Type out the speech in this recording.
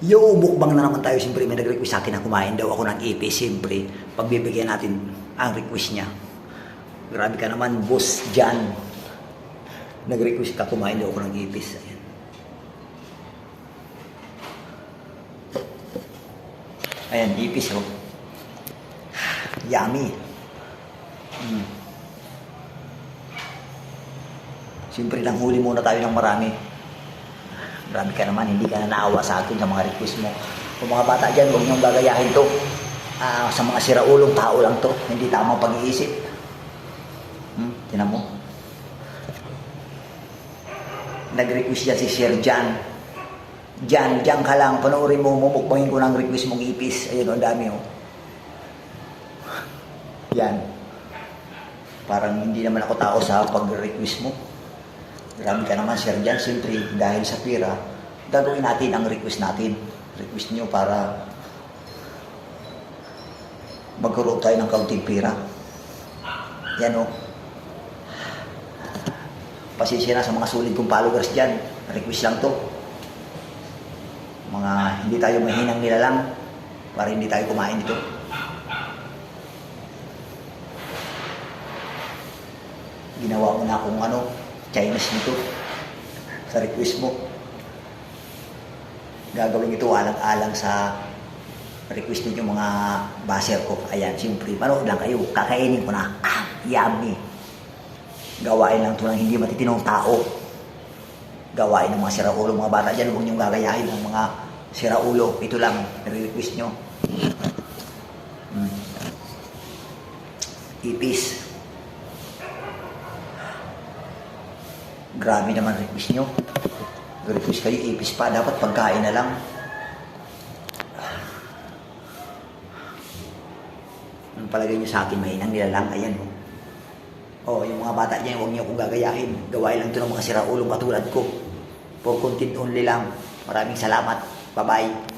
Yo, mukbang na naman tayo. Siyempre, may nag-request sa akin na kumain daw ako ng ipis. Siyempre, pagbibigyan natin ang request niya. Grabe ka naman, boss Jan. Nag-request ka, kumain daw ako ng ipis. Ayan. Ayan, ipis oh. Yummy. Siyempre, lang huli muna tayo ng marami. Grabe ka naman, hindi ka na naawa sa akin sa mga request mo. Kung mga bata dyan, huwag niyong gagayahin to. Sa mga siraulong tao lang to. Hindi tamang pag-iisip. Tinan mo. Nag-request dyan si Sir Jan. Jan, dyan ka lang. Panoorin mo, mumukbangin ko ng request mong ipis. Ayun, ang dami oh. Yan. Parang hindi naman ako tao sa pag-request mo. Grabe ka naman, Sir Jan. Siyempre, dahil sa pira, gagawin natin ang request natin. Request nyo para magkaroon tayo ng kaunting pira. Yan o. Pasensya na sa mga sulit kong followers dyan. Request lang to. Mga hindi tayo mahinang nilalang para hindi tayo kumain dito. Ginawa mo na akong Chinese nito sa request mo. Gagawin ito alang-alang sa request ninyo mga baser ko. Ayan, siyempre, manood lang kayo. Kakainin ko na. Yummy. Gawain lang ito ng hindi matitinong tao. Gawain ng mga siraulo, mga bata dyan. Huwag niyong gagayahin ng mga siraulo. Ito lang, nare-request nyo. Ipis. Grabe naman request nyo. Request kayo, ipis pa. Dapat pagkain na lang. Ang palagay nyo sa akin, mahinang nilalang. Ayan o. Oh, yung mga bata dyan, huwag nyo akong gagayahin. Gawain lang ito ng mga siraulong katulad ko. For content only lang. Maraming salamat. Bye-bye.